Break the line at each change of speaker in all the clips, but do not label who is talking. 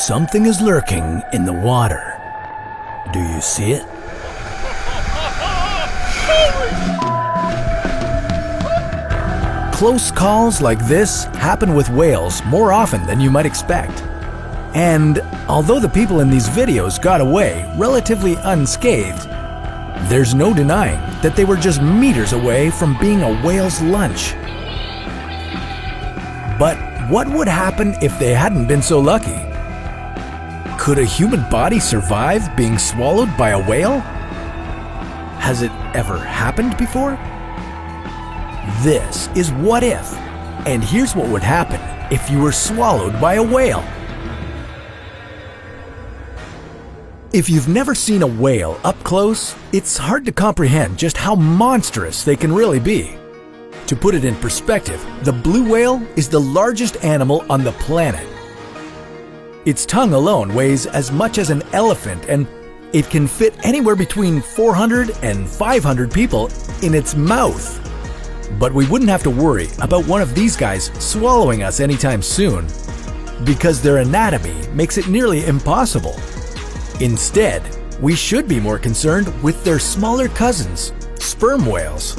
Something is lurking in the water. Do you see it? Close calls like this happen with whales more often than you might expect. And although the people in these videos got away relatively unscathed, there's no denying that they were just meters away from being a whale's lunch. But what would happen if they hadn't been so lucky? Could a human body survive being swallowed by a whale? Has it ever happened before? This is What If, and here's what would happen if you were swallowed by a whale. If you've never seen a whale up close, it's hard to comprehend just how monstrous they can really be. To put it in perspective, the blue whale is the largest animal on the planet. Its tongue alone weighs as much as an elephant, and it can fit anywhere between 400 and 500 people in its mouth. But we wouldn't have to worry about one of these guys swallowing us anytime soon, because their anatomy makes it nearly impossible. Instead, we should be more concerned with their smaller cousins, sperm whales.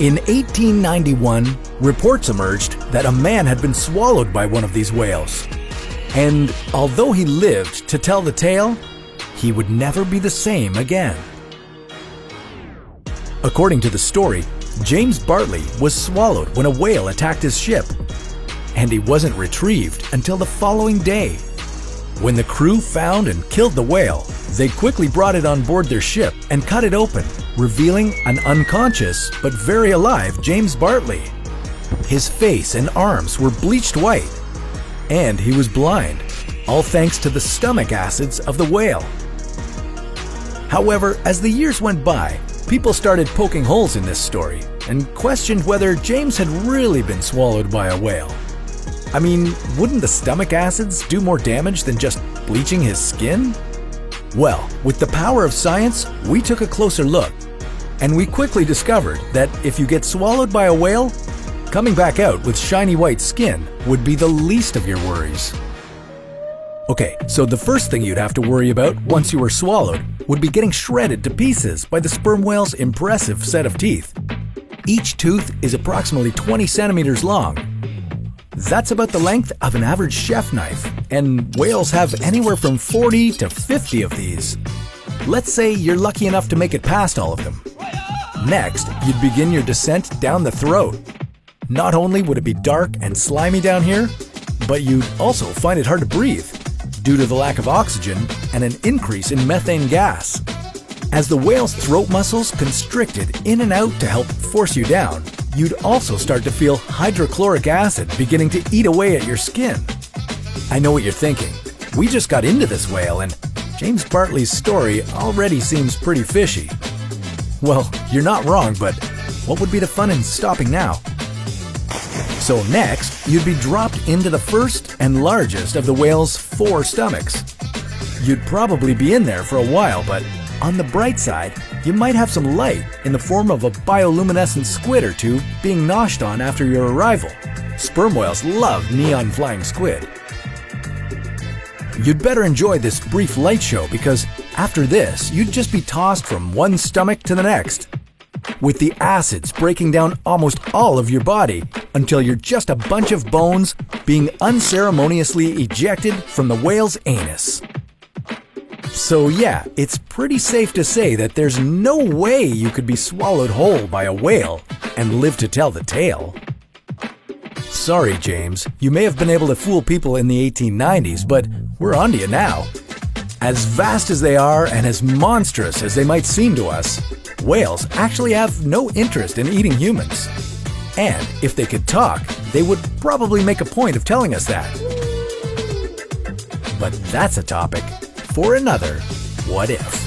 In 1891, reports emerged that a man had been swallowed by one of these whales. And although he lived to tell the tale, he would never be the same again. According to the story, James Bartley was swallowed when a whale attacked his ship, and he wasn't retrieved until the following day. When the crew found and killed the whale, they quickly brought it on board their ship and cut it open, revealing an unconscious but very alive James Bartley. His face and arms were bleached white, and he was blind, all thanks to the stomach acids of the whale. However, as the years went by, people started poking holes in this story and questioned whether James had really been swallowed by a whale. I mean, wouldn't the stomach acids do more damage than just bleaching his skin? Well, with the power of science, we took a closer look, and we quickly discovered that if you get swallowed by a whale, coming back out with shiny white skin would be the least of your worries. Okay, so the first thing you'd have to worry about once you were swallowed would be getting shredded to pieces by the sperm whale's impressive set of teeth. Each tooth is approximately 20 centimeters long. That's about the length of an average chef knife, and whales have anywhere from 40 to 50 of these. Let's say you're lucky enough to make it past all of them. Next, you'd begin your descent down the throat. Not only would it be dark and slimy down here, but you'd also find it hard to breathe due to the lack of oxygen and an increase in methane gas. As the whale's throat muscles constricted in and out to help force you down, you'd also start to feel hydrochloric acid beginning to eat away at your skin. I know what you're thinking. We just got into this whale, and James Bartley's story already seems pretty fishy. Well, you're not wrong, but what would be the fun in stopping now? So next, you'd be dropped into the first and largest of the whale's 4 stomachs. You'd probably be in there for a while, but on the bright side, you might have some light in the form of a bioluminescent squid or two being noshed on after your arrival. Sperm whales love neon flying squid. You'd better enjoy this brief light show, because after this, you'd just be tossed from one stomach to the next, with the acids breaking down almost all of your body until you're just a bunch of bones being unceremoniously ejected from the whale's anus. So yeah, it's pretty safe to say that there's no way you could be swallowed whole by a whale and live to tell the tale. Sorry, James, you may have been able to fool people in the 1890s, but we're onto you now. As vast as they are and as monstrous as they might seem to us, whales actually have no interest in eating humans. And if they could talk, they would probably make a point of telling us that. But that's a topic for another What If.